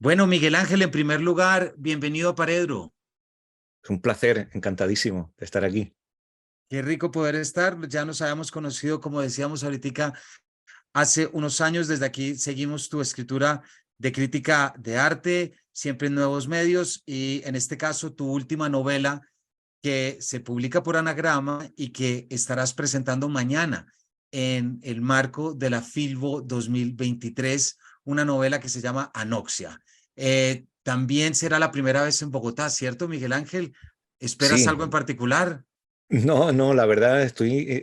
Bueno, Miguel Ángel, en primer lugar, bienvenido a Paredro. Es un placer, encantadísimo de estar aquí. Qué rico poder estar. Ya nos habíamos conocido, como decíamos ahorita, hace unos años. Desde aquí seguimos tu escritura de crítica de arte, siempre en nuevos medios, y en este caso tu última novela que se publica por Anagrama y que estarás presentando mañana en el marco de la Filbo 2023, una novela que se llama Anoxia. También será la primera vez en Bogotá, ¿cierto, Miguel Ángel? ¿Esperas Sí, algo en particular? no, la verdad estoy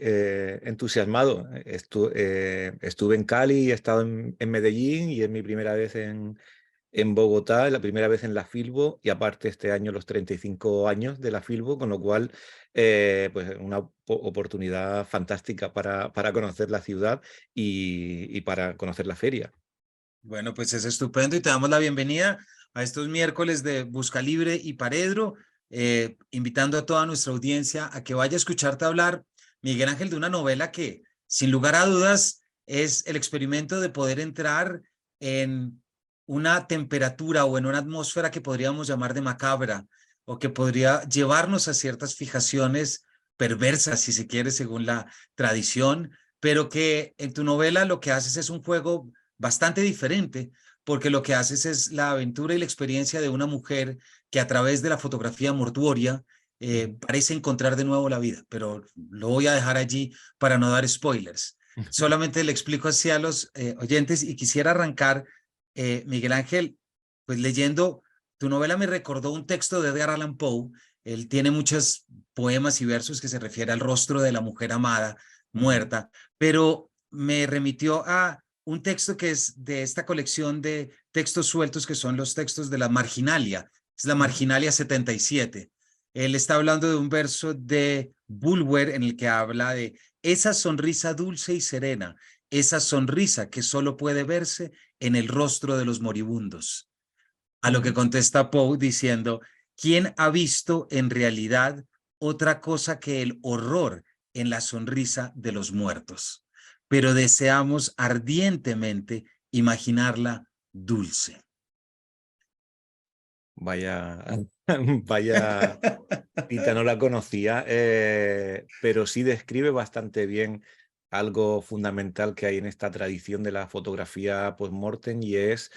entusiasmado. Estuve en Cali, he estado en Medellín y es mi primera vez en Bogotá, la primera vez en la Filbo y aparte este año los 35 años de la Filbo, con lo cual pues una oportunidad fantástica para conocer la ciudad y para conocer la feria. Bueno, pues es estupendo y te damos la bienvenida a estos miércoles de Busca Libre y Paredro, invitando a toda nuestra audiencia a que vaya a escucharte hablar, Miguel Ángel, de una novela que, sin lugar a dudas, es el experimento de poder entrar en una temperatura o en una atmósfera que podríamos llamar de macabra o que podría llevarnos a ciertas fijaciones perversas, si se quiere, según la tradición, pero que en tu novela lo que haces es un juego bastante diferente, porque lo que haces es la aventura y la experiencia de una mujer que a través de la fotografía mortuoria Ujú. parece encontrar de nuevo la vida, pero lo voy a dejar allí para no dar spoilers. Solamente le explico así a los oyentes y quisiera arrancar, Miguel Ángel, pues leyendo tu novela me recordó un texto de Edgar Allan Poe. Él tiene muchos poemas y versos que se refiere al rostro de la mujer amada, Ujú. muerta, pero me remitió a un texto que es de esta colección de textos sueltos que son los textos de la Marginalia, es la Ujú. Marginalia 77. Él está hablando de un verso de Bulwer en el que habla de esa sonrisa dulce y serena, esa sonrisa que solo puede verse en el rostro de los moribundos. A lo que Ujú. contesta Poe diciendo, ¿quién ha visto en realidad otra cosa que el horror en la sonrisa de los muertos? Pero deseamos ardientemente imaginarla dulce. Vaya, vaya cita, no la conocía, pero sí describe bastante bien algo fundamental que hay en esta tradición de la fotografía post-mortem y es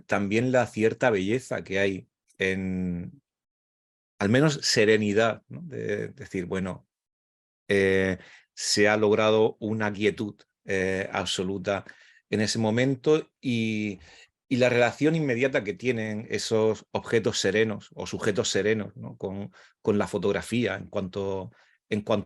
también la cierta belleza que hay en, al menos serenidad, ¿no? De decir, bueno, se ha logrado una quietud absoluta en ese momento y la relación inmediata que tienen esos objetos serenos o sujetos serenos, ¿no? con la fotografía en cuanto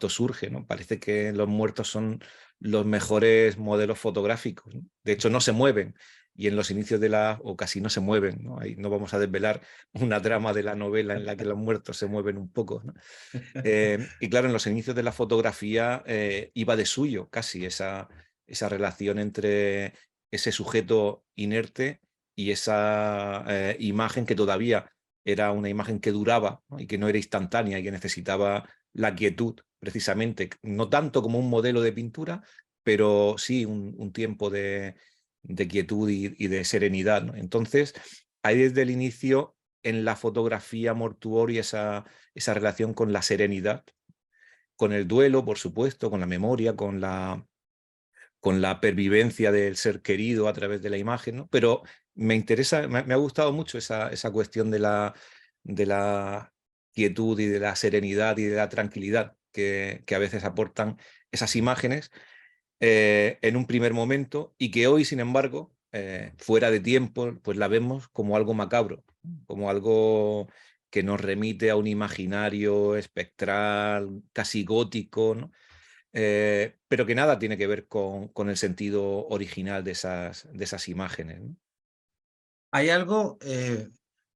surge, ¿no? Parece que los muertos son los mejores modelos fotográficos, ¿no? De hecho, no se mueven y en los inicios de o casi no se mueven, ¿no? Ahí no vamos a desvelar una trama de la novela en la que los muertos se mueven un poco, ¿no? Y claro, en los inicios de la fotografía iba de suyo casi esa relación entre ese sujeto inerte y esa imagen que todavía era una imagen que duraba, ¿no? Y que no era instantánea y que necesitaba la quietud, precisamente, no tanto como un modelo de pintura, pero sí un tiempo de quietud y de serenidad, ¿no? Entonces, hay desde el inicio en la fotografía mortuoria esa relación con la serenidad, con el duelo, por supuesto, con la memoria, con la pervivencia del ser querido a través de la imagen, ¿no? Pero me interesa, me ha gustado mucho esa cuestión de la quietud y de la serenidad y de la tranquilidad que a veces aportan esas imágenes en un primer momento y que hoy, sin embargo, fuera de tiempo, pues la vemos como algo macabro, como algo que nos remite a un imaginario espectral, casi gótico, ¿no? Pero que nada tiene que ver con el sentido original de esas imágenes, ¿no? Hay algo,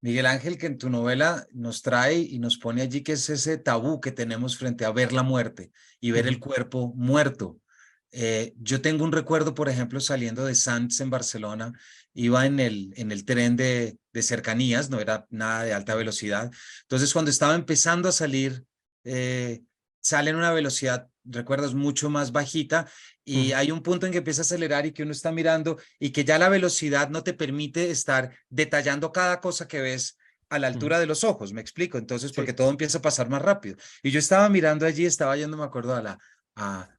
Miguel Ángel, que en tu novela nos trae y nos pone allí, que es ese tabú que tenemos frente a ver la muerte y ver el Ujú. cuerpo muerto. Yo tengo un recuerdo, por ejemplo, saliendo de Sants en Barcelona, iba en el tren de cercanías, no era nada de alta velocidad. Entonces, cuando estaba empezando a salir, sale en una velocidad recuerdas, mucho más bajita y Ujú, hay un punto en que empieza a acelerar y que uno está mirando y que ya la velocidad no te permite estar detallando cada cosa que ves a la ujú. altura de los ojos, me explico, entonces porque Sí. todo empieza a pasar más rápido. Y yo estaba mirando allí, estaba yendo, me acuerdo,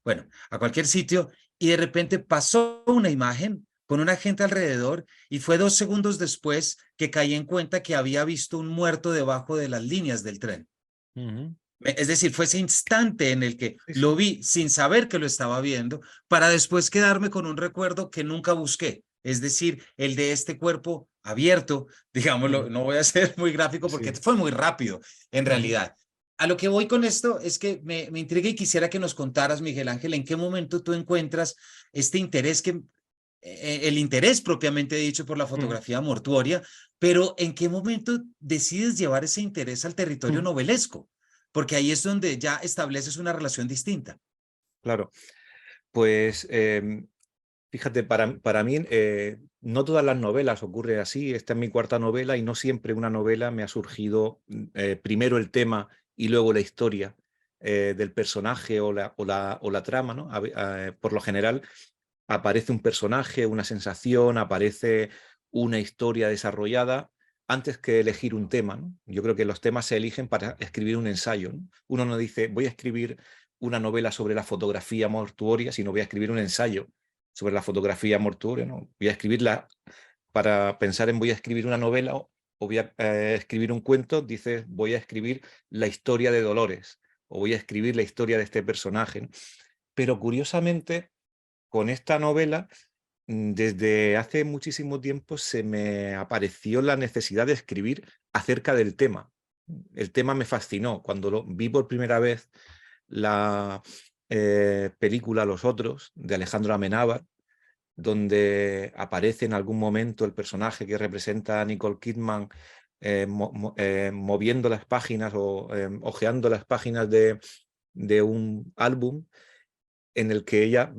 bueno, a cualquier sitio y de repente pasó una imagen con una gente alrededor y fue 2 segundos después que caí en cuenta que había visto un muerto debajo de las líneas del tren. Ujú. Es decir, fue ese instante en el que Sí, lo sí. vi sin saber que lo estaba viendo, para después quedarme con un recuerdo que nunca busqué. Es decir, el de este cuerpo abierto, digámoslo, Ujú. no voy a ser muy gráfico porque Sí. fue muy rápido, en Ujú, realidad. A lo que voy con esto es que me intriga y quisiera que nos contaras, Miguel Ángel, en qué momento tú encuentras este interés el interés propiamente dicho por la ujú, fotografía mortuoria, pero ¿en qué momento decides llevar ese interés al territorio ujú. novelesco? Porque ahí es donde ya estableces una relación distinta. Claro. Pues fíjate, para mí no todas las novelas ocurre así. Esta es mi cuarta novela y no siempre una novela me ha surgido primero el tema y luego la historia del personaje o la trama, ¿no? Por lo general aparece un personaje, una sensación, aparece una historia desarrollada antes que elegir un tema, ¿no? Yo creo que los temas se eligen para escribir un ensayo, ¿no? Uno no dice, voy a escribir una novela sobre la fotografía mortuoria, sino voy a escribir un ensayo sobre la fotografía mortuoria, ¿no? Voy a escribirla para pensar en voy a escribir una novela o voy a escribir un cuento, dices voy a escribir la historia de Dolores o voy a escribir la historia de este personaje, ¿no? Pero curiosamente, con esta novela, desde hace muchísimo tiempo se me apareció la necesidad de escribir acerca del tema. El tema me fascinó. Cuando lo vi por primera vez la película Los Otros, de Alejandro Amenábar, donde aparece en algún momento el personaje que representa a Nicole Kidman moviendo las páginas o hojeando las páginas de un álbum en el que ella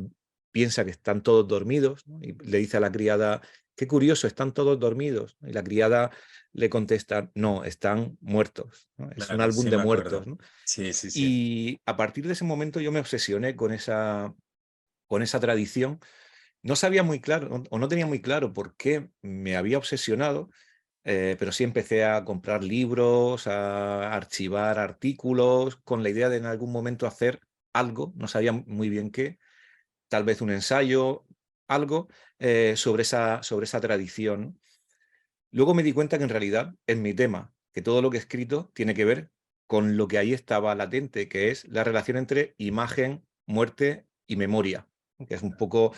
piensa que están todos dormidos, ¿no? Y le dice a la criada, qué curioso, están todos dormidos, ¿no? Y la criada le contesta, no, están muertos, ¿no? Es un Claro, álbum sí de me muertos, acuerdo. ¿no? Sí, sí, sí. Y a partir de ese momento yo me obsesioné con esa tradición. No sabía muy claro o no tenía muy claro por qué me había obsesionado, pero sí empecé a comprar libros, a archivar artículos, con la idea de en algún momento hacer algo, no sabía muy bien qué, tal vez un ensayo, algo sobre esa tradición, ¿no? Luego me di cuenta que en realidad es mi tema, que todo lo que he escrito tiene que ver con lo que ahí estaba latente, que es la relación entre imagen, muerte y memoria, ¿no? Que es un poco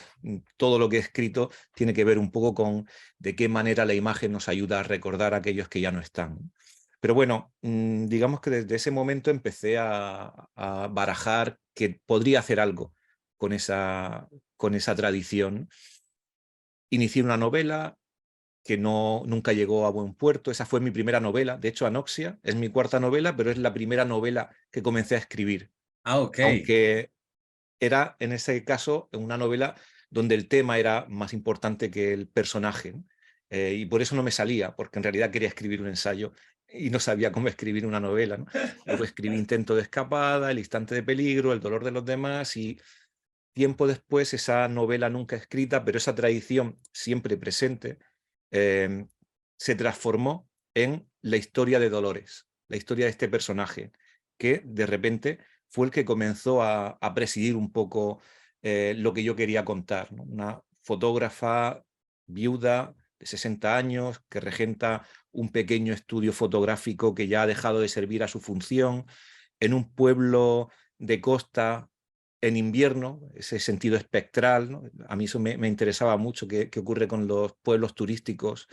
todo lo que he escrito tiene que ver un poco con de qué manera la imagen nos ayuda a recordar a aquellos que ya no están, ¿no? Pero bueno, digamos que desde ese momento empecé a barajar que podría hacer algo con esa tradición. Inicié una novela que nunca llegó a buen puerto. Esa fue mi primera novela. De hecho, Anoxia es mi cuarta novela, pero es la primera novela que comencé a escribir. Ah, ok. Aunque era, en ese caso, una novela donde el tema era más importante que el personaje, ¿no? Y por eso no me salía, porque en realidad quería escribir un ensayo y no sabía cómo escribir una novela, ¿no? Luego escribí Intento de escapada, El instante de peligro, El dolor de los demás y tiempo después esa novela nunca escrita, pero esa tradición siempre presente, eh, se transformó en la historia de Dolores, la historia de este personaje, que de repente fue el que comenzó a presidir un poco lo que yo quería contar, ¿no? Una fotógrafa viuda de 60 años que regenta un pequeño estudio fotográfico que ya ha dejado de servir a su función en un pueblo de costa en invierno, ese sentido espectral, ¿no? A mí eso me interesaba mucho, qué ocurre con los pueblos turísticos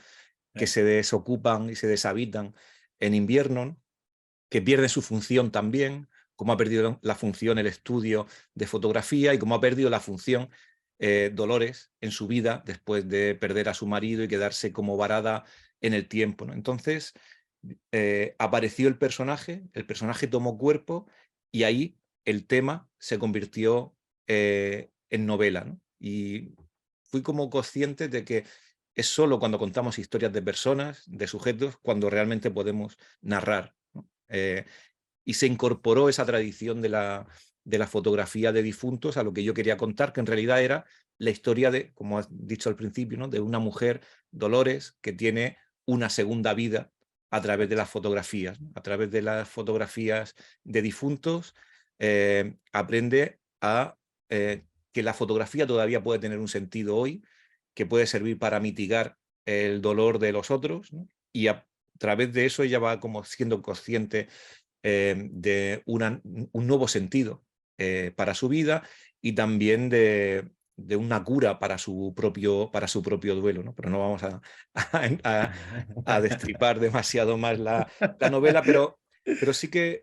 que Sí. se desocupan y se deshabitan en invierno, ¿no? Que pierde su función también, cómo ha perdido la función el estudio de fotografía y cómo ha perdido la función Dolores en su vida después de perder a su marido y quedarse como varada en el tiempo, ¿no? Entonces apareció el personaje tomó cuerpo y ahí el tema se convirtió en novela, ¿no? Y fui como consciente de que es solo cuando contamos historias de personas, de sujetos, cuando realmente podemos narrar, ¿no? Y se incorporó esa tradición de la fotografía de difuntos a lo que yo quería contar, que en realidad era la historia de, como has dicho al principio, ¿no? De una mujer, Dolores, que tiene una segunda vida a través de las fotografías, ¿no? A través de las fotografías de difuntos, aprende a que la fotografía todavía puede tener un sentido hoy, que puede servir para mitigar el dolor de los otros, ¿no? Y a través de eso ella va como siendo consciente de un nuevo sentido para su vida y también de una cura para su propio duelo, ¿no? Pero no vamos a destripar demasiado más la novela, pero sí que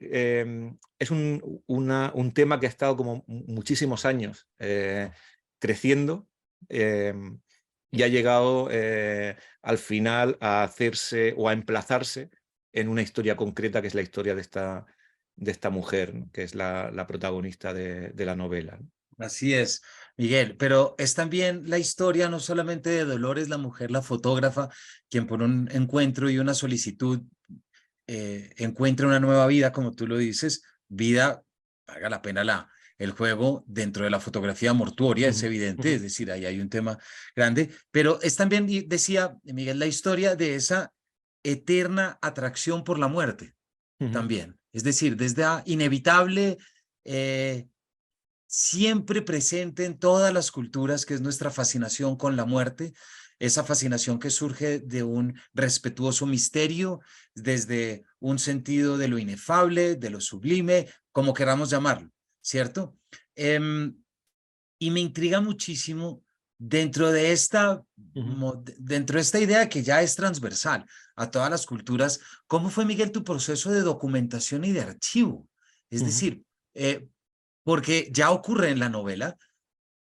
es un tema que ha estado como muchísimos años creciendo y ha llegado al final a hacerse o a emplazarse en una historia concreta, que es la historia de esta mujer, ¿no? Que es la protagonista de la novela, ¿no? Así es, Miguel, pero es también la historia no solamente de Dolores, la mujer, la fotógrafa, quien por un encuentro y una solicitud encuentra una nueva vida, como tú lo dices, vida, valga la pena el juego dentro de la fotografía mortuoria, es Ujú, evidente, ujú, es decir, ahí hay un tema grande, pero es también, decía Miguel, la historia de esa eterna atracción por la muerte ujú, también, es decir, desde la inevitable... siempre presente en todas las culturas, que es nuestra fascinación con la muerte, esa fascinación que surge de un respetuoso misterio, desde un sentido de lo inefable, de lo sublime, como queramos llamarlo, ¿cierto? Y me intriga muchísimo ujú, dentro de esta idea que ya es transversal a todas las culturas, ¿cómo fue, Miguel, tu proceso de documentación y de archivo? Es ujú, decir, porque ya ocurre en la novela,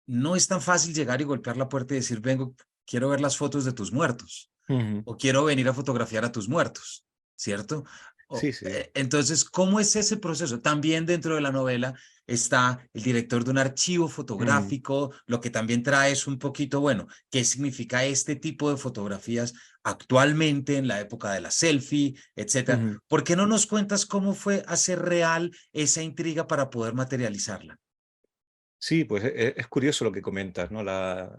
no es tan fácil llegar y golpear la puerta y decir, vengo, quiero ver las fotos de tus muertos ujú. o quiero venir a fotografiar a tus muertos, ¿cierto? Sí, sí. Entonces, ¿cómo es ese proceso? También dentro de la novela está el director de un archivo Mm, fotográfico, lo que también trae es un poquito, bueno, ¿qué significa este tipo de fotografías actualmente en la época de la selfie, etcétera? ujú. ¿Por qué no nos cuentas cómo fue hacer real esa intriga para poder materializarla? Sí, pues es curioso lo que comentas, ¿no? La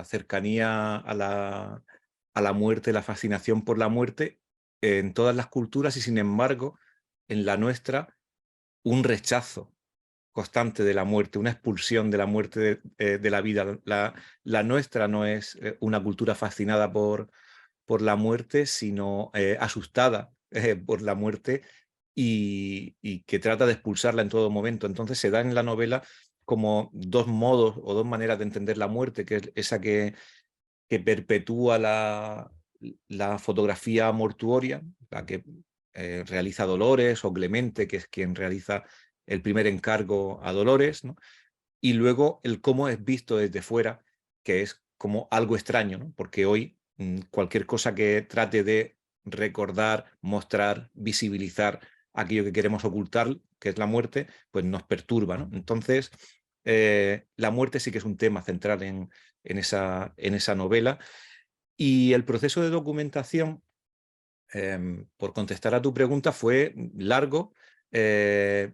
cercanía a la muerte, la fascinación por la muerte en todas las culturas y sin embargo en la nuestra un rechazo constante de la muerte, una expulsión de la muerte de la vida. La nuestra no es una cultura fascinada por la muerte, sino asustada por la muerte y que trata de expulsarla en todo momento. Entonces se da en la novela como dos modos o dos maneras de entender la muerte, que es esa que perpetúa la fotografía mortuoria, la que realiza Dolores, o Clemente, que es quien realiza el primer encargo a Dolores, ¿no? Y luego el cómo es visto desde fuera, que es como algo extraño, ¿no? Porque hoy cualquier cosa que trate de recordar, mostrar, visibilizar aquello que queremos ocultar, que es la muerte, pues nos perturba, ¿no? Entonces, la muerte sí que es un tema central en esa novela. Y el proceso de documentación, por contestar a tu pregunta, fue largo, eh,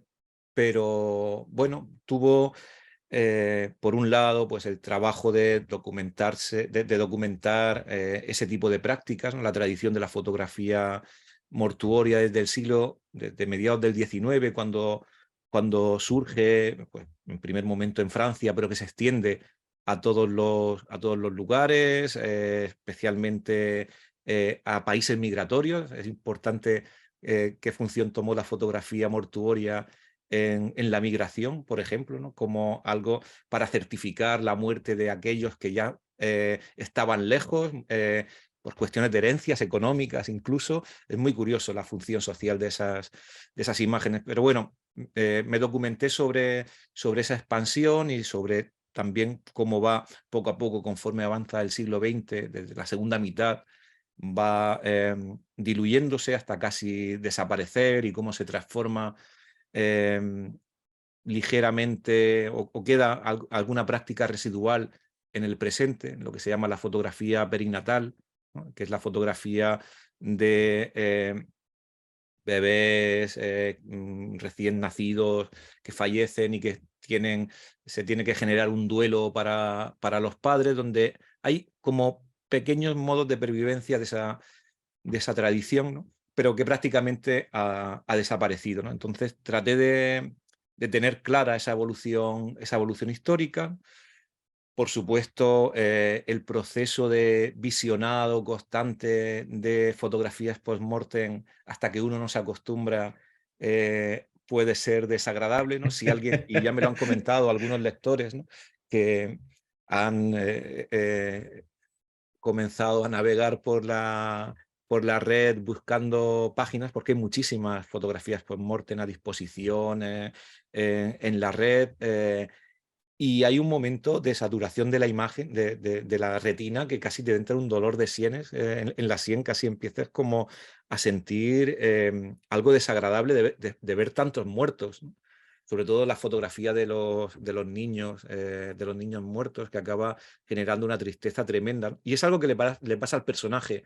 pero bueno, tuvo por un lado, pues el trabajo de documentarse, de documentar ese tipo de prácticas, ¿no? La tradición de la fotografía mortuoria desde el siglo, desde mediados del XIX, cuando surge, pues, en primer momento en Francia, pero que se extiende a todos los lugares, especialmente a países migratorios. Es importante qué función tomó la fotografía mortuoria en la migración, por ejemplo, ¿no? Como algo para certificar la muerte de aquellos que ya estaban lejos, por cuestiones de herencias económicas incluso. Es muy curioso la función social de esas imágenes. Pero bueno, me documenté sobre esa expansión y sobre también cómo va poco a poco, conforme avanza el siglo XX, desde la segunda mitad, va diluyéndose hasta casi desaparecer y cómo se transforma eh, ligeramente o queda alguna práctica residual en el presente, en lo que se llama la fotografía perinatal, ¿no? Que es la fotografía de bebés recién nacidos que fallecen y que se tiene que generar un duelo para los padres, donde hay como pequeños modos de pervivencia de esa tradición, ¿no? Pero que prácticamente ha desaparecido, ¿no? Entonces traté de tener clara esa evolución histórica. Por supuesto, el proceso de visionado constante de fotografías post-mortem hasta que uno no se acostumbra puede ser desagradable, ¿no? Si alguien, y ya me lo han comentado algunos lectores, ¿no? Que han comenzado a navegar por la red buscando páginas, porque hay muchísimas fotografías post-mortem a disposición en la red. Y hay un momento de saturación de la imagen, de la retina, que casi te entra un dolor de sienes en la sien, casi empiezas como a sentir algo desagradable de ver tantos muertos, ¿no? Sobre todo la fotografía de los niños muertos, que acaba generando una tristeza tremenda. Y es algo que le pasa al personaje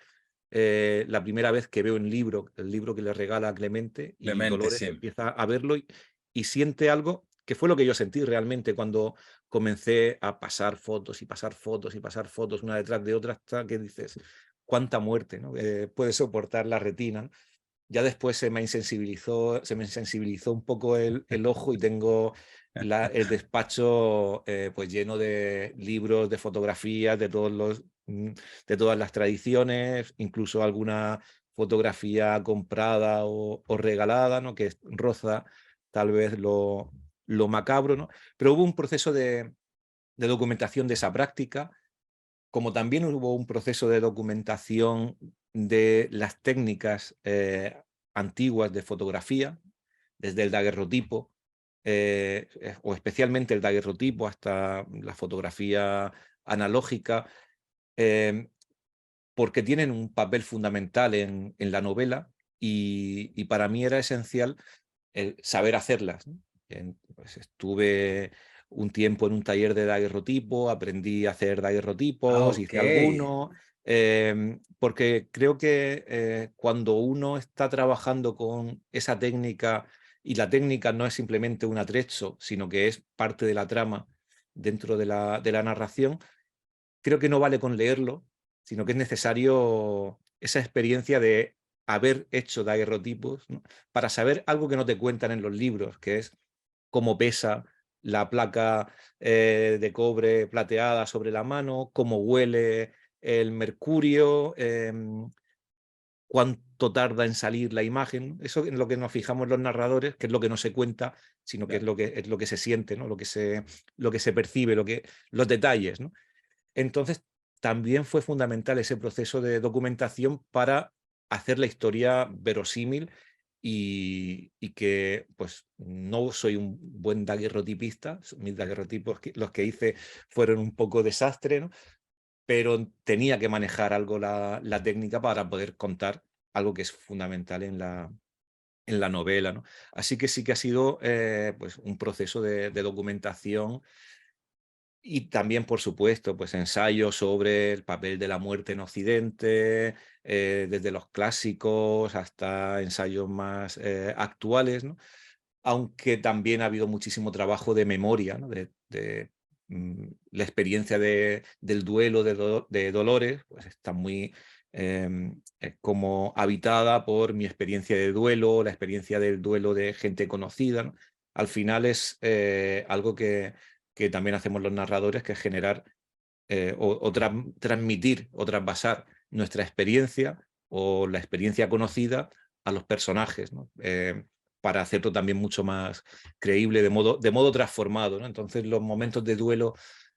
la primera vez que veo el libro que le regala a Clemente, y Clemente, Dolores sí. empieza a verlo y siente algo que fue lo que yo sentí realmente cuando comencé a pasar fotos y pasar fotos y pasar fotos una detrás de otra, hasta que dices, cuánta muerte, ¿no? Puede soportar la retina, ¿no? Ya después se me sensibilizó un poco el ojo, y tengo el despacho pues lleno de libros, de fotografías, de todas las tradiciones, incluso alguna fotografía comprada o regalada, ¿no? Que roza tal vez lo macabro, ¿no? Pero hubo un proceso de documentación de esa práctica, como también hubo un proceso de documentación de las técnicas antiguas de fotografía, desde el daguerrotipo, o especialmente el daguerrotipo, hasta la fotografía analógica, eh, porque tienen un papel fundamental en la novela, y para mí era esencial el saber hacerlas, ¿no? Pues estuve un tiempo en un taller de daguerrotipo, aprendí a hacer Ah, daguerrotipos, ok. hice alguno, porque creo que cuando uno está trabajando con esa técnica, y la técnica no es simplemente un atrezzo, sino que es parte de la trama dentro de la narración, creo que no vale con leerlo, sino que es necesario esa experiencia de haber hecho daguerrotipos, ¿no? Para saber algo que no te cuentan en los libros, que es cómo pesa la placa de cobre plateada sobre la mano, cómo huele el mercurio, cuánto tarda en salir la imagen. Eso es lo que nos fijamos los narradores, que es lo que no se cuenta, sino que Ya. es lo que se siente, ¿no? Lo que se percibe, los detalles, ¿no? Entonces, también fue fundamental ese proceso de documentación para hacer la historia verosímil, y que, pues, no soy un buen daguerrotipista, mis daguerrotipos los que hice fueron un poco desastre, ¿no? Pero tenía que manejar algo la técnica para poder contar algo que es fundamental en la novela, ¿no? Así que sí que ha sido, pues, un proceso de documentación. Y también, por supuesto, pues ensayos sobre el papel de la muerte en Occidente, desde los clásicos hasta ensayos más actuales, ¿no? Aunque también ha habido muchísimo trabajo de memoria, ¿no? La experiencia del duelo de Dolores, pues está muy como habitada por mi experiencia de duelo, la experiencia del duelo de gente conocida, ¿no? Al final es algo que también hacemos los narradores, que es generar transmitir o trasvasar nuestra experiencia o la experiencia conocida a los personajes, ¿no? Para hacerlo también mucho más creíble, de modo transformado, ¿no? Entonces, los momentos de duelo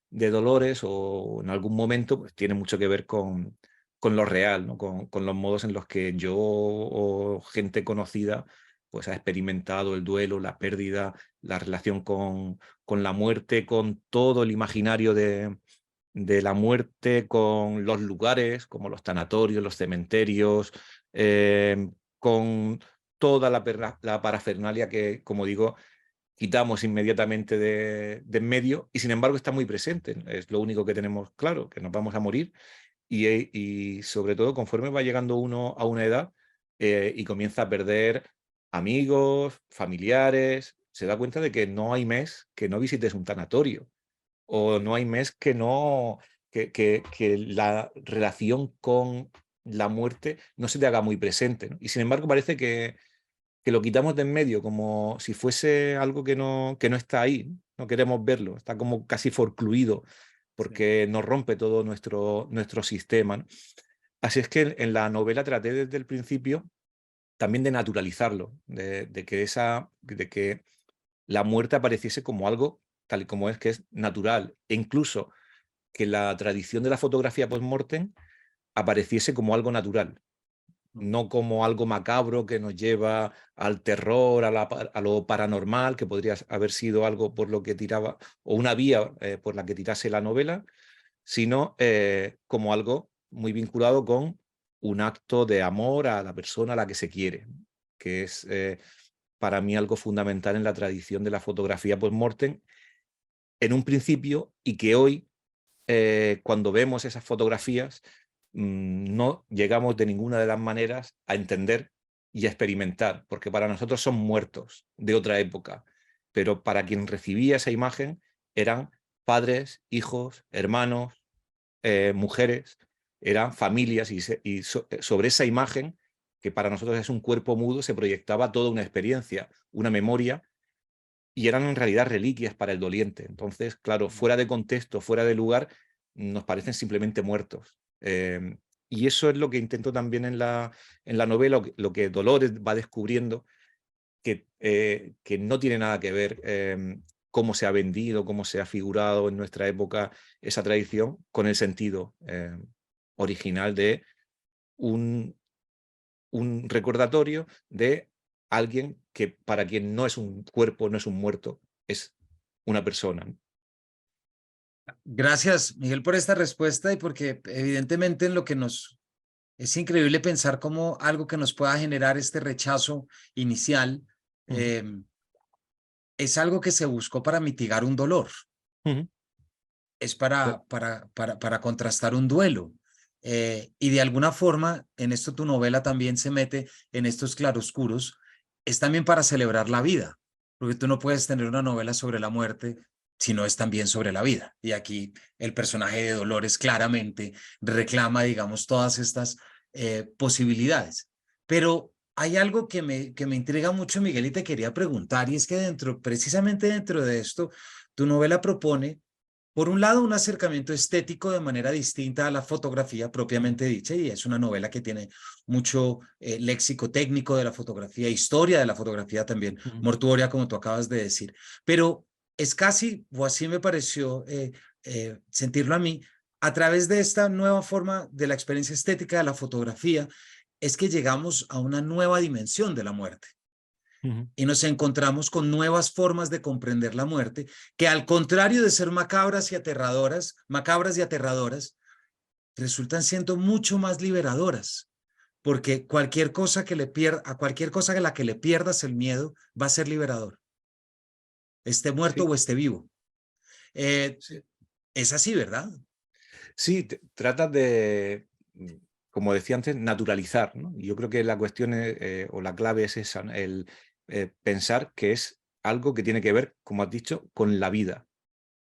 de Dolores, o en algún momento, pues tiene mucho que ver con lo real, ¿no? Con los modos en los que yo o gente conocida pues ha experimentado el duelo, la pérdida, la relación con la muerte, con todo el imaginario de la muerte, con los lugares como los tanatorios, los cementerios, con toda la parafernalia que, como digo, quitamos inmediatamente de en medio, y sin embargo está muy presente. Es lo único que tenemos claro, que nos vamos a morir, y sobre todo conforme va llegando uno a una edad, y comienza a perder amigos, familiares. Se da cuenta de que no hay mes que no visites un tanatorio, o no hay mes que no que la relación con la muerte no se te haga muy presente, ¿no? Y sin embargo parece que lo quitamos de en medio como si fuese algo que no está ahí, ¿no? No queremos verlo, está como casi forcluido Sí. porque nos rompe todo nuestro sistema, ¿no? Así es que en la novela traté desde el principio también de naturalizarlo, de que la muerte apareciese como algo tal y como es, que es natural, e incluso que la tradición de la fotografía post-mortem apareciese como algo natural, no como algo macabro que nos lleva al terror, a lo paranormal, que podría haber sido algo por lo que tiraba, o una vía por la que tirase la novela, sino como algo muy vinculado con un acto de amor a la persona a la que se quiere, que es para mí algo fundamental en la tradición de la fotografía post-mortem en un principio, y que hoy, cuando vemos esas fotografías, no llegamos de ninguna de las maneras a entender y a experimentar, porque para nosotros son muertos de otra época, pero para quien recibía esa imagen eran padres, hijos, hermanos, mujeres, eran familias, sobre esa imagen, que para nosotros es un cuerpo mudo, se proyectaba toda una experiencia, una memoria, y eran en realidad reliquias para el doliente. Entonces, claro, fuera de contexto, fuera de lugar, nos parecen simplemente muertos. Y eso es lo que intento también en la novela, lo que Dolores va descubriendo, que no tiene nada que ver cómo se ha vendido, cómo se ha figurado en nuestra época esa tradición, con el sentido original de un, un recordatorio de alguien que para quien no es un cuerpo, no es un muerto, es una persona, ¿no? Gracias, Miguel, por esta respuesta y porque evidentemente en lo que nos es increíble pensar cómo algo que nos pueda generar este rechazo inicial Ujú, eh, es algo que se buscó para mitigar un dolor, ujú, es claro, para contrastar un duelo. Y de alguna forma, en esto tu novela también se mete en estos claroscuros, es también para celebrar la vida, porque tú no puedes tener una novela sobre la muerte si no es también sobre la vida. Y aquí el personaje de Dolores claramente reclama, digamos, todas estas posibilidades. Pero hay algo que me intriga mucho, Miguel, y te quería preguntar, y es que precisamente dentro de esto, tu novela propone por un lado, un acercamiento estético de manera distinta a la fotografía ujú, propiamente dicha, y es una novela que tiene mucho léxico técnico de la fotografía, historia de la fotografía también, ujú, mortuoria, como tú acabas de decir. Pero es casi, o así me pareció sentirlo a mí, a través de esta nueva forma de la experiencia estética de la fotografía, es que llegamos a una nueva dimensión de la muerte ujú. y nos encontramos con nuevas formas de comprender la muerte, que al contrario de ser macabras y aterradoras, resultan siendo mucho más liberadoras, porque cualquier cosa que le pierda, a cualquier cosa a la que le pierdas el miedo va a ser liberador, esté muerto Sí, o esté vivo. Eh, sí. es así, ¿verdad? Sí, tratas de, como decía antes, naturalizar, ¿no? Y yo creo que la cuestión o la clave es esa, ¿no? El pensar que es algo que tiene que ver, como has dicho, con la vida.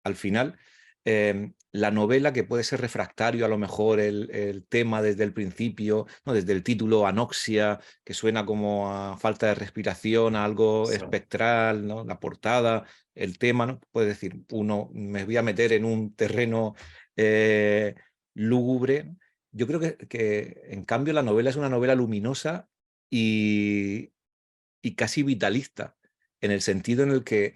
Al final, la novela, que puede ser refractario a lo mejor el tema desde el principio, ¿no? Desde el título Anoxia, que suena como a falta de respiración, a algo Sí. espectral, ¿no? La portada, el tema, ¿no? Puede decir, uno, me voy a meter en un terreno eh, lúgubre. Yo creo que, en cambio, la novela es una novela luminosa y, y casi vitalista, en el sentido en el que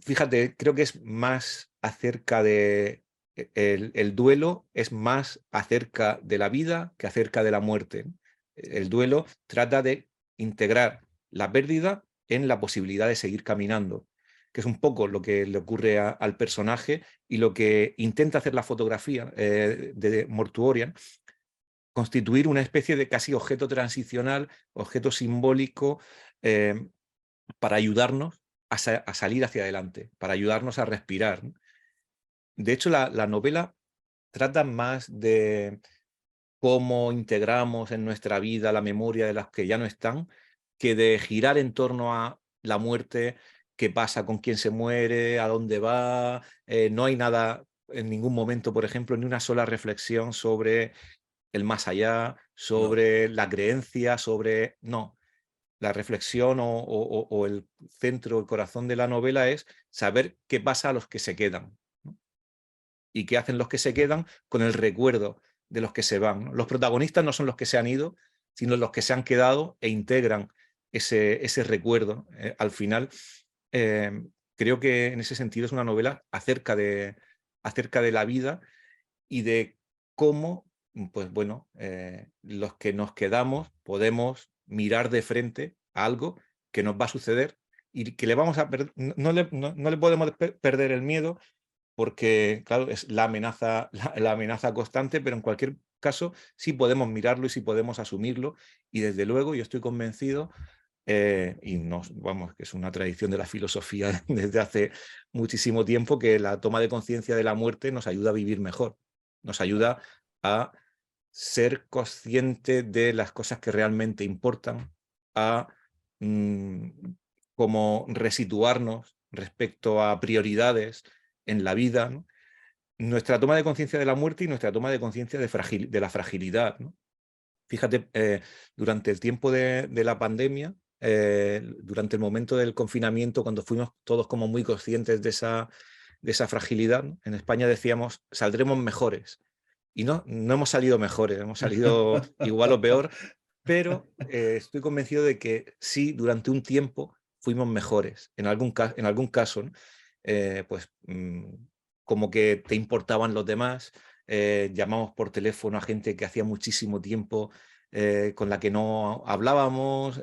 fíjate, creo que es más acerca de el duelo es más acerca de la vida que acerca de la muerte, ¿no? El duelo trata de integrar la pérdida en la posibilidad de seguir caminando, que es un poco lo que le ocurre al personaje y lo que intenta hacer la fotografía de Mortuoria, constituir una especie de casi objeto transicional, objeto simbólico, eh, para ayudarnos a salir hacia adelante, para ayudarnos a respirar, ¿no? De hecho, la novela trata más cómo integramos en nuestra vida la memoria de las que ya no están, que de girar en torno a la muerte, qué pasa con quién se muere, a dónde va. No hay nada en ningún momento, por ejemplo, ni una sola reflexión sobre el más allá, No, sobre la creencia, sobre... No, la reflexión o el centro, el corazón de la novela es saber qué pasa a los que se quedan, ¿no? Y qué hacen los que se quedan con el recuerdo de los que se van, ¿no? Los protagonistas no son los que se han ido, sino los que se han quedado e integran ese recuerdo. Al final, eh, creo que en ese sentido es una novela acerca de la vida y de cómo, pues bueno, los que nos quedamos podemos mirar de frente a algo que nos va a suceder y que le vamos a no le podemos perder el miedo porque, claro, es la amenaza, la amenaza constante, pero en cualquier caso sí podemos mirarlo y sí podemos asumirlo. Y desde luego yo estoy convencido, y vamos, que es una tradición de la filosofía desde hace muchísimo tiempo, que la toma de conciencia de la muerte nos ayuda a vivir mejor, nos claro. ayuda a ser consciente de las cosas que realmente importan, a mm, como resituarnos respecto a prioridades en la vida, ¿no? Nuestra toma de conciencia de la muerte y nuestra toma de conciencia de la fragilidad, ¿no? Fíjate, durante el tiempo de la pandemia, durante el momento del confinamiento, cuando fuimos todos como muy conscientes de esa fragilidad, ¿no? En España decíamos, saldremos mejores. Y no hemos salido mejores, hemos salido igual o peor, pero estoy convencido de que sí, durante un tiempo fuimos mejores. En algún caso, ¿no? Pues como que te importaban los demás, llamamos por teléfono a gente que hacía muchísimo tiempo con la que no hablábamos,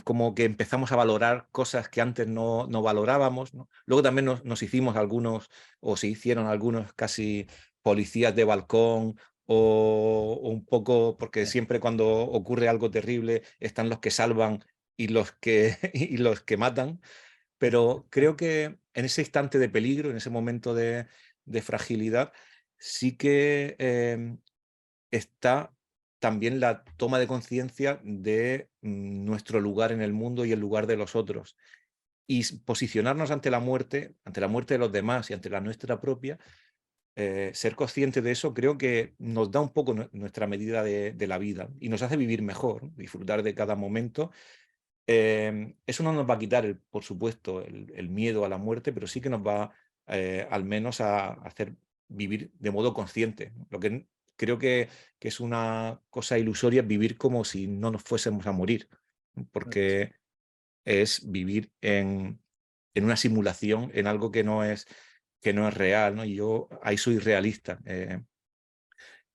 como que empezamos a valorar cosas que antes no valorábamos, ¿no? Luego también nos hicimos algunos, o se hicieron algunos casi policías de balcón, o un poco, porque siempre cuando ocurre algo terrible están los que salvan y y los que matan, pero creo que en ese instante de peligro, en ese momento de fragilidad, sí que está también la toma de conciencia de nuestro lugar en el mundo y el lugar de los otros. Y posicionarnos ante la muerte de los demás y ante la nuestra propia, ser consciente de eso creo que nos da un poco nuestra medida de la vida y nos hace vivir mejor, ¿no? Disfrutar de cada momento. Eso no nos va a quitar, por supuesto, el miedo a la muerte, pero sí que nos va al menos a hacer vivir de modo consciente, ¿no? Lo que creo que es una cosa ilusoria vivir como si no nos fuésemos a morir, ¿no? Porque es vivir en una simulación, en algo que no es real, ¿no? Y yo ahí soy realista.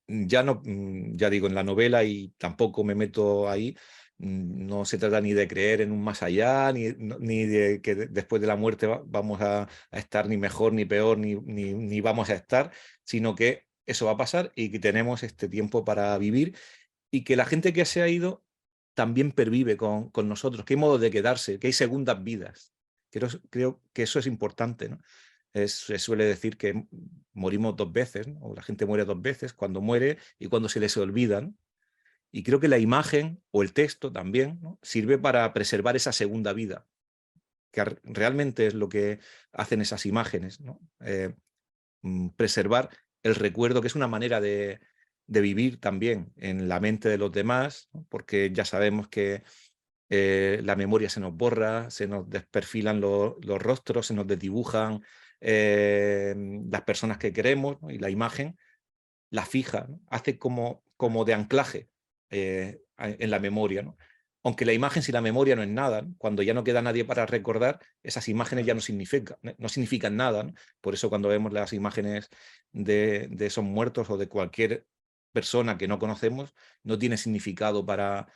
Ya no, ya digo, en la novela y tampoco me meto ahí, no se trata ni de creer en un más allá, ni de que después de la muerte vamos a estar ni mejor, ni peor, ni vamos a estar, sino que eso va a pasar y que tenemos este tiempo para vivir y que la gente que se ha ido también pervive con nosotros, que hay modo de quedarse, que hay segundas vidas. Creo que eso es importante, ¿no? Se suele decir que morimos dos veces, ¿no? O la gente muere dos veces, cuando muere y cuando se les olvida, ¿no? Y creo que la imagen o el texto también, ¿no? Sirve para preservar esa segunda vida, que realmente es lo que hacen esas imágenes, ¿no? Preservar el recuerdo, que es una manera de vivir también en la mente de los demás, ¿no? Porque ya sabemos que la memoria se nos borra, se nos desperfilan los rostros, se nos desdibujan las personas que queremos, ¿no? Y la imagen la fija, ¿no? Hace como de anclaje en la memoria, ¿no? Aunque la imagen sin la memoria no es nada, ¿no? Cuando ya no queda nadie para recordar, esas imágenes ya Claro. no significan nada, ¿no? Por eso cuando vemos las imágenes de esos muertos o de cualquier persona que no conocemos, no tiene significado para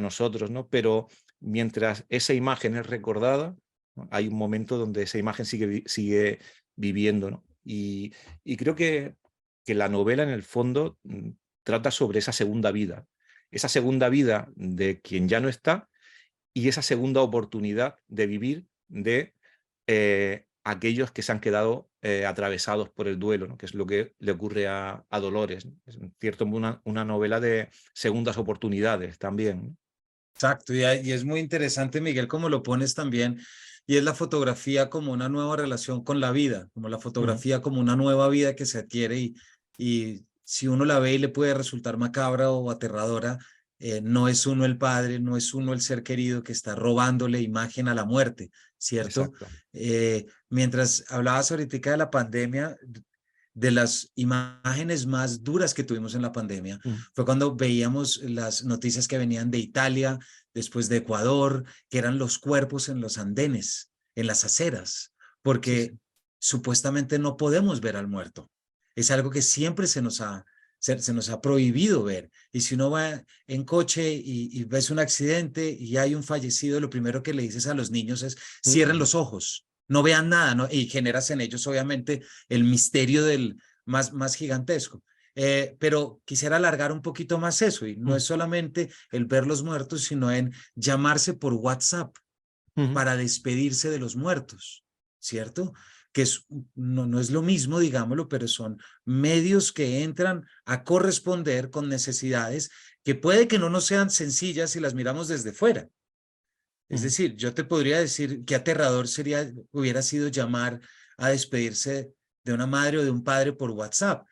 nosotros, ¿no? Pero mientras esa imagen es recordada, ¿no? Hay un momento donde esa imagen sigue viviendo, ¿no? Y creo que la novela en el fondo trata sobre esa segunda vida de quien ya no está y esa segunda oportunidad de vivir, de aquellos que se han quedado atravesados por el duelo, ¿no? Que es lo que le ocurre a Dolores, ¿no? Es en cierto modo una novela de segundas oportunidades también, ¿no? Exacto, y es muy interesante, Miguel, como lo pones también, y es la fotografía como una nueva relación con la vida, como la Ujú, fotografía como una nueva vida que se adquiere y si uno la ve y le puede resultar macabra o aterradora, no es uno el padre, no es uno el ser querido que está robándole imagen a la muerte, ¿cierto? exacto. Mientras hablabas ahorita de la pandemia, de las imágenes más duras que tuvimos en la pandemia Mm, fue cuando veíamos las noticias que venían de Italia, después de Ecuador, que eran los cuerpos en los andenes, en las aceras, sí, porque sí. supuestamente no podemos ver al muerto. Es algo que siempre se nos ha prohibido ver. Y si uno va en coche y ves un accidente y hay un fallecido, lo primero que le dices a los niños es cierren Ujú, los ojos, no vean nada, ¿no? Y generas en ellos, obviamente, el misterio del más gigantesco. Pero quisiera alargar un poquito más eso, y no ujú, es solamente el ver los muertos, sino en llamarse por WhatsApp ujú, para despedirse de los muertos, ¿cierto? Que no es lo mismo, digámoslo, pero son medios que entran a corresponder con necesidades que puede que no nos sean sencillas si las miramos desde fuera. Es ujú, decir, yo te podría decir qué aterrador hubiera sido llamar a despedirse de una madre o de un padre por WhatsApp,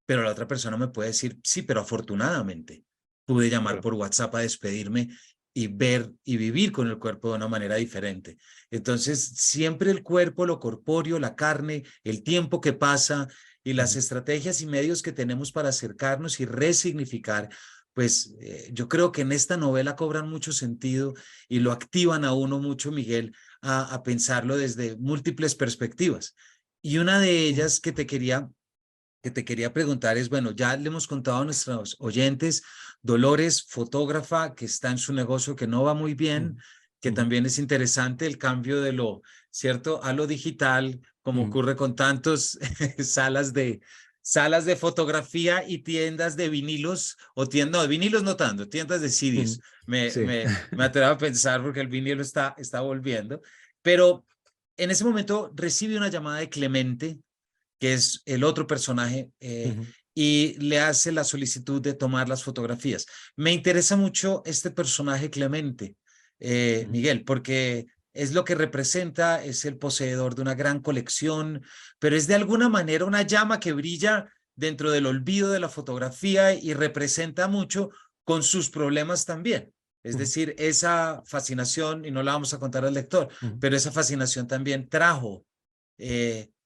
pero la otra persona me puede decir, sí, pero afortunadamente pude llamar claro. por WhatsApp a despedirme y ver y vivir con el cuerpo de una manera diferente. Entonces, siempre el cuerpo, lo corpóreo, la carne, el tiempo que pasa y las Ujú, estrategias y medios que tenemos para acercarnos y resignificar, pues yo creo que en esta novela cobran mucho sentido y lo activan a uno mucho, Miguel, a pensarlo desde múltiples perspectivas. Y una de ujú, ellas que te quería preguntar es, bueno, ya le hemos contado a nuestros oyentes, Dolores, fotógrafa que está en su negocio que no va muy bien, ujú, que ujú, también es interesante el cambio de lo, ¿cierto?, a lo digital, como ujú, ocurre con tantos salas de fotografía y tiendas de vinilos, o tiendas, no, de vinilos no tanto, tiendas de CDs. ujú. Sí. Me atrevo a pensar porque el vinilo está volviendo, pero en ese momento recibe una llamada de Clemente, que es el otro personaje, Ujú, y le hace la solicitud de tomar las fotografías. Me interesa mucho este personaje Clemente, ujú, Miguel, porque es lo que representa, es el poseedor de una gran colección, pero es de alguna manera una llama que brilla dentro del olvido de la fotografía y representa mucho con sus problemas también. Es ujú, decir, esa fascinación, y no la vamos a contar al lector, ujú, pero esa fascinación también trajo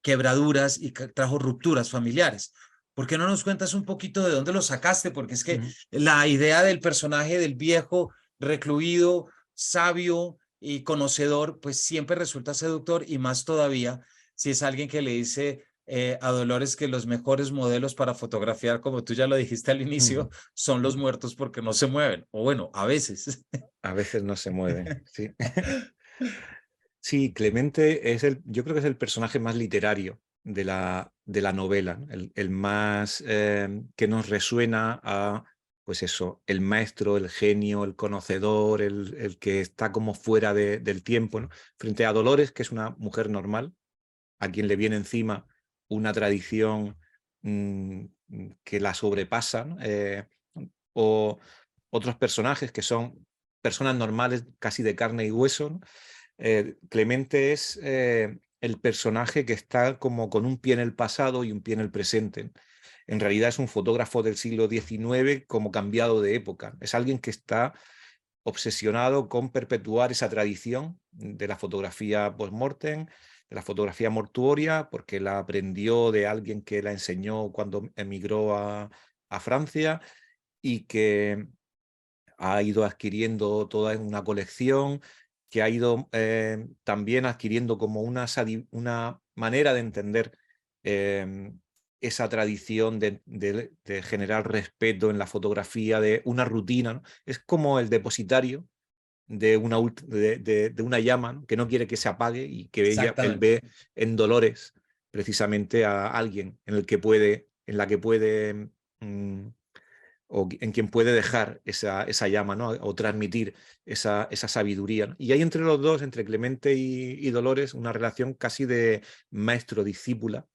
quebraduras y trajo rupturas familiares. ¿Por qué no nos cuentas un poquito de dónde lo sacaste? Porque es que ujú, la idea del personaje del viejo, recluido, sabio y conocedor, pues siempre resulta seductor y más todavía si es alguien que le dice a Dolores que los mejores modelos para fotografiar, como tú ya lo dijiste al inicio, ujú, son los ujú. muertos porque no se mueven. O bueno, a veces. A veces no se mueve, sí. Sí, Clemente es yo creo que es el personaje más literario de la novela, ¿no? El más que nos resuena a, pues eso, el maestro, el genio, el conocedor, el que está como fuera del tiempo, ¿no? Frente a Dolores, que es una mujer normal, a quien le viene encima una tradición que la sobrepasa, ¿no? O otros personajes que son personas normales, casi de carne y hueso, ¿no? Clemente es el personaje que está como con un pie en el pasado y un pie en el presente. En realidad es un fotógrafo del siglo XIX como cambiado de época. Es alguien que está obsesionado con perpetuar esa tradición de la fotografía post-mortem, de la fotografía mortuoria, porque la aprendió de alguien que la enseñó cuando emigró a Francia y que ha ido adquiriendo toda una colección, que ha ido también adquiriendo como una manera de entender esa tradición de generar respeto en la fotografía, de una rutina, ¿no? Es como el depositario de una llama, ¿no? Que no quiere que se apague y que él Exactamente. ve en Dolores precisamente a alguien en la que puede mm, o en quien puede dejar esa llama, ¿no? O transmitir esa sabiduría, ¿no? Y hay entre los dos, entre Clemente y Dolores, una relación casi de maestro-discípula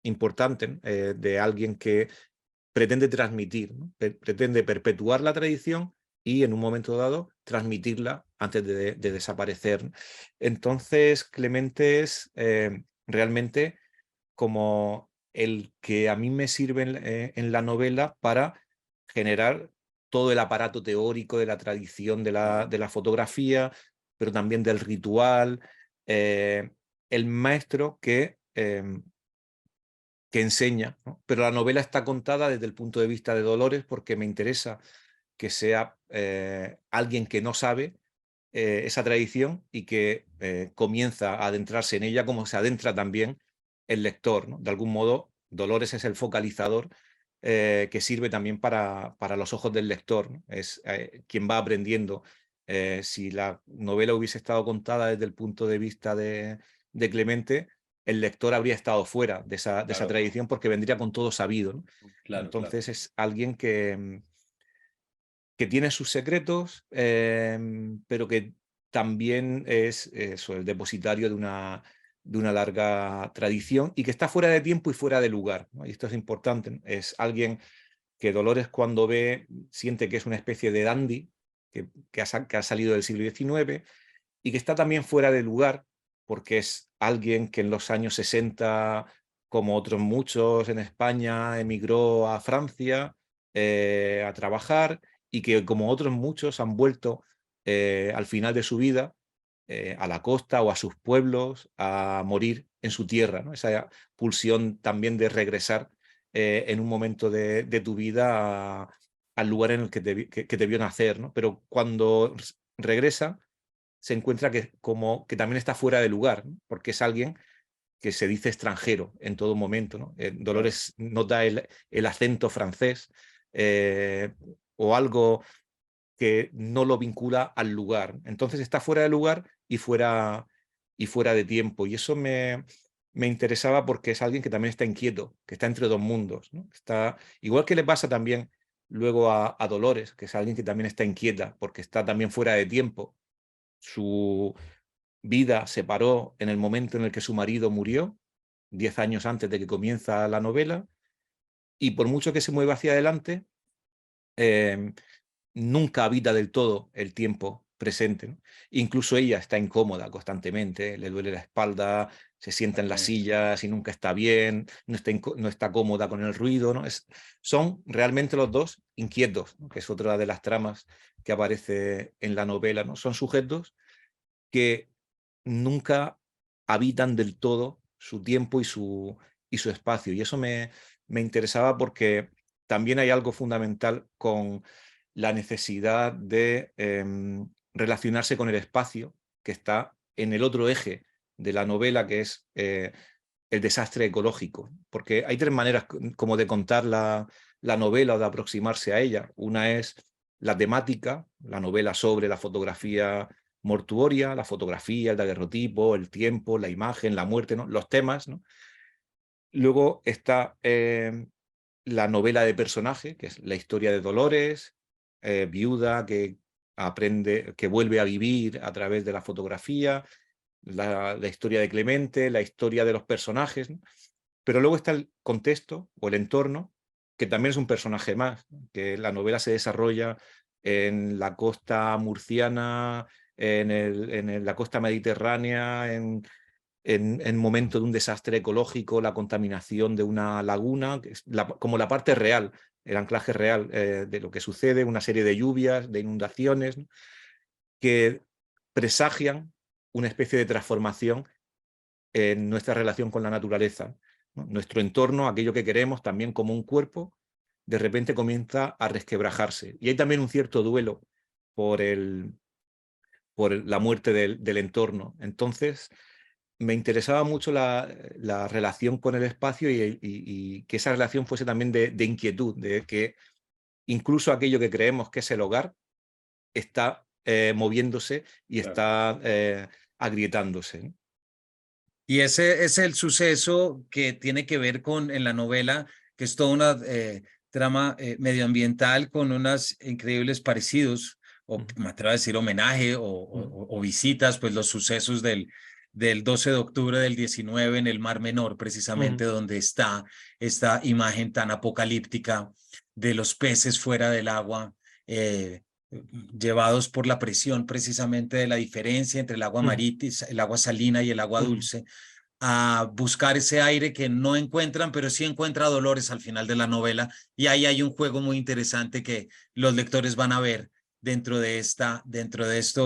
importante, ¿no? De alguien que pretende transmitir, ¿no? Pretende perpetuar la tradición y en un momento dado transmitirla antes de desaparecer, ¿no? Entonces Clemente es realmente como el que a mí me sirve en la novela para generar todo el aparato teórico de la tradición de la fotografía, pero también del ritual, el maestro que enseña, ¿no? Pero la novela está contada desde el punto de vista de Dolores porque me interesa que sea alguien que no sabe esa tradición y que comienza a adentrarse en ella como se adentra también el lector, ¿no? De algún modo, Dolores es el focalizador que sirve también para los ojos del lector, ¿no? Es quien va aprendiendo. Si la novela hubiese estado contada desde el punto de vista de Clemente, el lector habría estado fuera de esa Claro, tradición porque vendría con todo sabido, ¿no? claro, claro. Entonces es alguien que tiene sus secretos, pero que también es eso, el depositario de una larga tradición y que está fuera de tiempo y fuera de lugar, ¿no? Y esto es importante, ¿no? Es alguien que Dolores cuando ve siente que es una especie de dandy, que ha salido del siglo XIX y que está también fuera de lugar porque es alguien que en los años 60, como otros muchos en España, emigró a Francia a trabajar y que como otros muchos han vuelto al final de su vida a la costa o a sus pueblos a morir en su tierra, ¿no? Esa pulsión también de regresar en un momento de tu vida al lugar en el que te vio nacer, ¿no? Pero cuando regresa se encuentra que también está fuera de lugar, ¿no? Porque es alguien que se dice extranjero en todo momento, ¿no? Claro. Dolores nota el acento francés o algo que no lo vincula al lugar. Entonces está fuera de lugar y fuera de tiempo. Y eso me interesaba porque es alguien que también está inquieto, que está entre dos mundos, ¿no? Está, igual que le pasa también luego a Dolores, que es alguien que también está inquieta porque está también fuera de tiempo. Su vida se paró en el momento en el que su marido murió, 10 años antes de que comienza la novela, y por mucho que se mueva hacia adelante, eh, nunca habita del todo el tiempo presente, ¿no? Incluso ella está incómoda constantemente, le duele la espalda, se sienta en las Exactamente. sillas y nunca está bien, no está cómoda con el ruido, ¿no? Son realmente los dos inquietos, ¿no? Que es otra de las tramas que aparece en la novela, ¿no? Son sujetos que nunca habitan del todo su tiempo y su espacio. Y eso me interesaba porque también hay algo fundamental con la necesidad de relacionarse con el espacio que está en el otro eje de la novela, que es el desastre ecológico. Porque hay tres maneras como de contar la novela o de aproximarse a ella. Una es la temática, la novela sobre la fotografía mortuoria, la fotografía, el daguerrotipo, el tiempo, la imagen, la muerte, ¿no? Los temas, ¿no? Luego está la novela de personaje, que es la historia de Dolores, viuda que aprende, que vuelve a vivir a través de la fotografía, la historia de Clemente, la historia de los personajes, ¿no? Pero luego está el contexto o el entorno, que también es un personaje más, ¿no? Que la novela se desarrolla en la costa murciana, la costa mediterránea, en momento de un desastre ecológico, la contaminación de una laguna, que es como la parte real, el anclaje real de lo que sucede, una serie de lluvias, de inundaciones, ¿no? Que presagian una especie de transformación en nuestra relación con la naturaleza, ¿no? Nuestro entorno, aquello que queremos, también como un cuerpo, de repente comienza a resquebrajarse. Y hay también un cierto duelo por, por la muerte del entorno. Entonces, me interesaba mucho la relación con el espacio y que esa relación fuese también de inquietud, de que incluso aquello que creemos que es el hogar está moviéndose y Claro. está agrietándose, ¿no? Y ese es el suceso que tiene que ver con, en la novela, que es toda una trama medioambiental con unos increíbles parecidos, o me atrevo a decir homenaje o visitas, pues los sucesos del 12 de octubre del 19 en el Mar Menor, precisamente donde está esta imagen tan apocalíptica de los peces fuera del agua, llevados por la presión precisamente de la diferencia entre el agua marítima, el agua salina y el agua dulce, a buscar ese aire que no encuentran, pero sí encuentra Dolores al final de la novela. Y ahí hay un juego muy interesante que los lectores van a ver dentro de esto.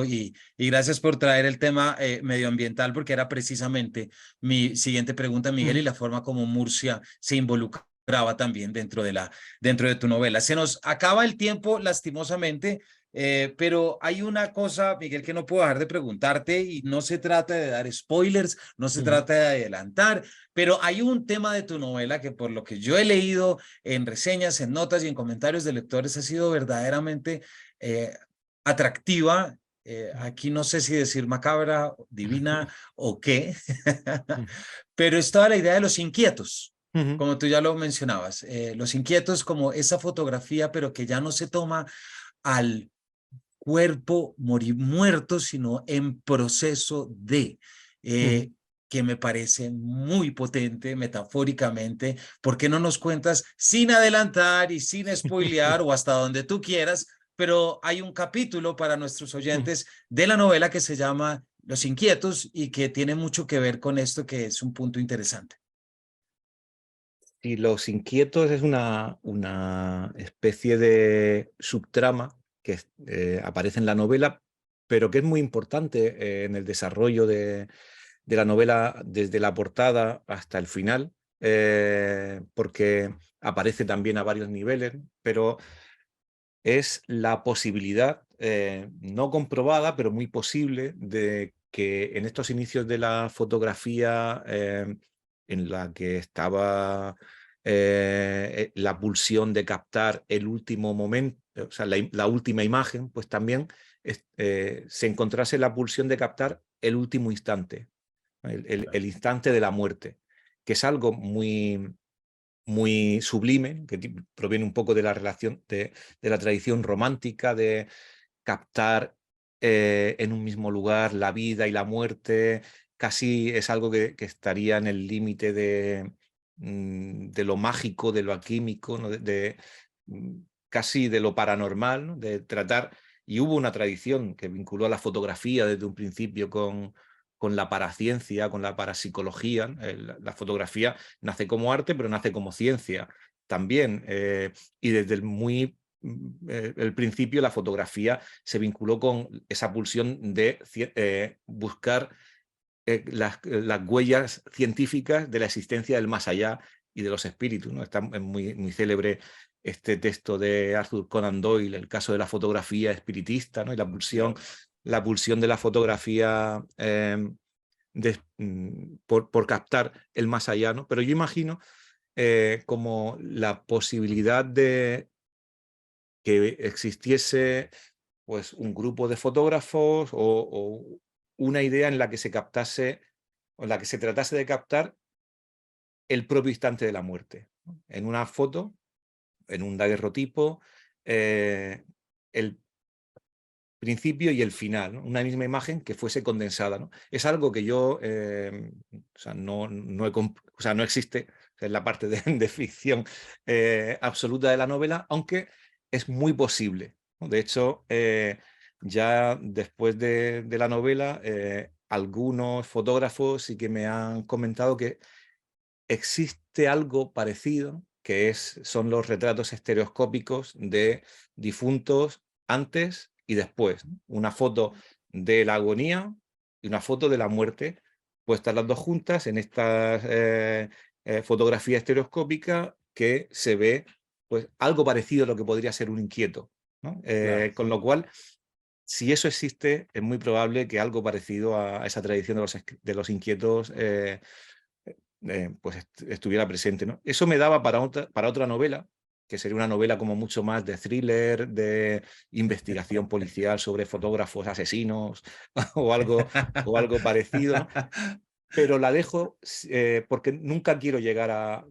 Y gracias por traer el tema medioambiental, porque era precisamente mi siguiente pregunta, Miguel, y la forma como Murcia se involucraba también dentro de tu novela. Se nos acaba el tiempo, lastimosamente. Pero hay una cosa, Miguel, que no puedo dejar de preguntarte, y no se trata de dar spoilers, no se trata de adelantar, pero hay un tema de tu novela que, por lo que yo he leído en reseñas, en notas y en comentarios de lectores, ha sido verdaderamente atractiva. Aquí no sé si decir macabra, divina o qué, pero es toda la idea de los inquietos. Como tú ya lo mencionabas, los inquietos como esa fotografía, pero que ya no se toma al cuerpo morir muerto, sino en proceso de, que me parece muy potente metafóricamente. ¿Por qué no nos cuentas sin adelantar y sin spoilear o hasta donde tú quieras? Pero hay un capítulo para nuestros oyentes de la novela que se llama Los Inquietos y que tiene mucho que ver con esto, que es un punto interesante. Y Los Inquietos es una especie de subtrama que aparece en la novela, pero que es muy importante en el desarrollo de la novela desde la portada hasta el final, porque aparece también a varios niveles, pero es la posibilidad no comprobada, pero muy posible, de que en estos inicios de la fotografía en la que estaba la pulsión de captar el último momento, o sea, la última imagen, pues también se encontrase la pulsión de captar el último instante, el instante de la muerte, que es algo muy sublime, que proviene un poco de la relación de la tradición romántica, de captar en un mismo lugar la vida y la muerte. Casi es algo que estaría en el límite de lo mágico, de lo alquímico, ¿no? Casi de lo paranormal, ¿no? De tratar. Y hubo una tradición que vinculó a la fotografía desde un principio con la paraciencia, con la parapsicología. La fotografía nace como arte, pero nace como ciencia también. Y desde el principio la fotografía se vinculó con esa pulsión de buscar las huellas científicas de la existencia del más allá y de los espíritus, ¿no? Está muy célebre este texto de Arthur Conan Doyle, el caso de la fotografía espiritista, ¿no? Y la pulsión de la fotografía por captar el más allá, ¿no? Pero yo imagino como la posibilidad de que existiese pues un grupo de fotógrafos o una idea en la que se captase o en la que se tratase de captar el propio instante de la muerte, ¿no? En una foto, en un daguerrotipo, el principio y el final, ¿no? Una misma imagen que fuese condensada, ¿no? Es algo que yo, o sea, no existe en la parte de ficción absoluta de la novela, aunque es muy posible, ¿no? De hecho, ya después de la novela, algunos fotógrafos sí que me han comentado que existe algo parecido, que son los retratos estereoscópicos de difuntos antes y después, ¿no? Una foto de la agonía y una foto de la muerte, puestas las dos juntas en esta fotografía estereoscópica, que se ve pues algo parecido a lo que podría ser un inquieto, ¿no? Claro. Con lo cual, si eso existe, es muy probable que algo parecido a esa tradición de los inquietos pues estuviera presente, ¿no? Eso me daba para otra novela, que sería una novela como mucho más de thriller, de investigación policial sobre fotógrafos asesinos o algo parecido, ¿no? Pero la dejo porque nunca quiero llegar a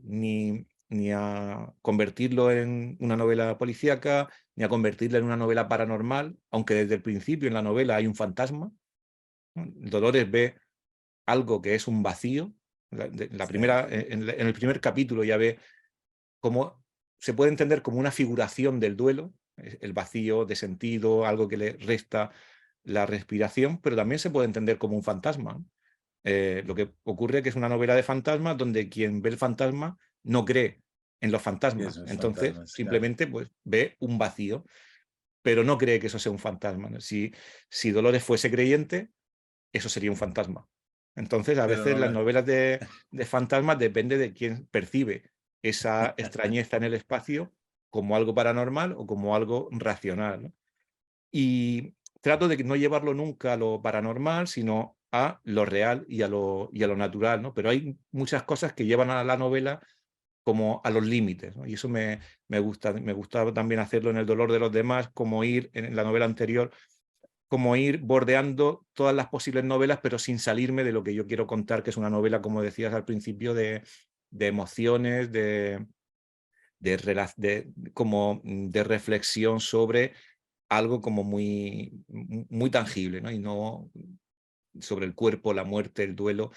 ni a convertirlo en una novela policíaca, ni a convertirla en una novela paranormal, aunque desde el principio en la novela hay un fantasma, ¿no? Dolores ve algo que es un vacío. Sí, En el primer capítulo ya ve cómo se puede entender como una figuración del duelo, el vacío de sentido, algo que le resta la respiración, pero también se puede entender como un fantasma, ¿no? Lo que ocurre es que es una novela de fantasmas donde quien ve el fantasma no cree en los y fantasmas. esos Entonces, fantasmas, claro. simplemente pues, ve un vacío, pero no cree que eso sea un fantasma, ¿no? Si Dolores fuese creyente, eso sería un fantasma. Entonces, a Pero veces no las la... novelas de fantasmas depende de quién percibe esa extrañeza en el espacio como algo paranormal o como algo racional, ¿no? Y trato de no llevarlo nunca a lo paranormal, sino a lo real y a lo natural, ¿no? Pero hay muchas cosas que llevan a la novela como a los límites, ¿no? Y eso me gusta. Me gustaba también hacerlo en El dolor de los demás, como ir en la novela anterior, como ir bordeando todas las posibles novelas, pero sin salirme de lo que yo quiero contar, que es una novela, como decías al principio, de emociones, de reflexión sobre algo como muy tangible, ¿no? Y no sobre el cuerpo, la muerte, el duelo,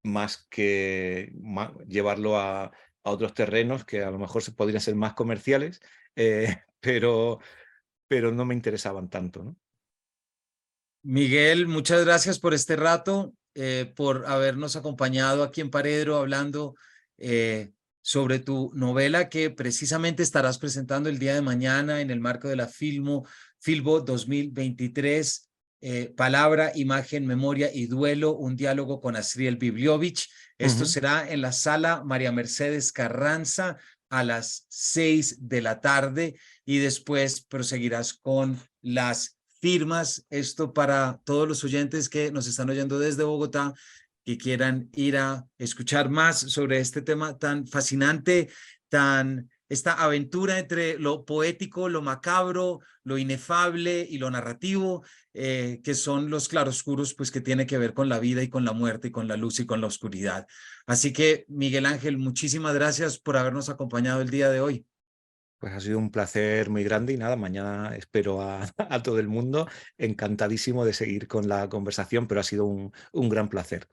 más que llevarlo a otros terrenos que a lo mejor podrían ser más comerciales, pero, pero no me interesaban tanto, ¿no? Miguel, muchas gracias por este rato, por habernos acompañado aquí en Paredro hablando sobre tu novela que precisamente estarás presentando el día de mañana en el marco de la Filbo 2023, Palabra, Imagen, Memoria y Duelo, un diálogo con Asriel Bibliovich. Esto Ujú. será en la sala María Mercedes Carranza a las 6 de la tarde y después proseguirás con las firmas. Esto para todos los oyentes que nos están oyendo desde Bogotá, que quieran ir a escuchar más sobre este tema tan fascinante, esta aventura entre lo poético, lo macabro, lo inefable y lo narrativo, que son los claroscuros, pues que tiene que ver con la vida y con la muerte y con la luz y con la oscuridad. Así que, Miguel Ángel, muchísimas gracias por habernos acompañado el día de hoy. Pues ha sido un placer muy grande y nada, mañana espero a todo el mundo. Encantadísimo de seguir con la conversación, pero ha sido un gran placer.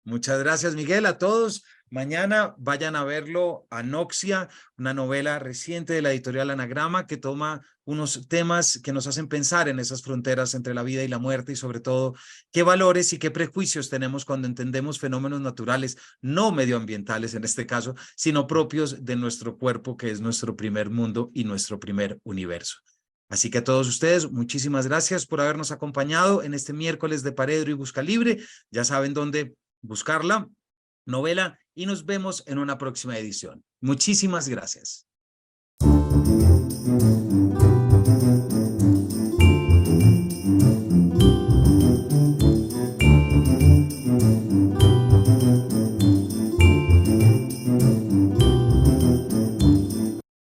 Muchas gracias, Miguel, a todos. Mañana vayan a verlo, Anoxia, una novela reciente de la editorial Anagrama que toma unos temas que nos hacen pensar en esas fronteras entre la vida y la muerte y sobre todo qué valores y qué prejuicios tenemos cuando entendemos fenómenos naturales, no medioambientales en este caso, sino propios de nuestro cuerpo, que es nuestro primer mundo y nuestro primer universo. Así que a todos ustedes, muchísimas gracias por habernos acompañado en este miércoles de Paredro y Busca Libre. Ya saben dónde buscarla, novela, y nos vemos en una próxima edición. Muchísimas gracias.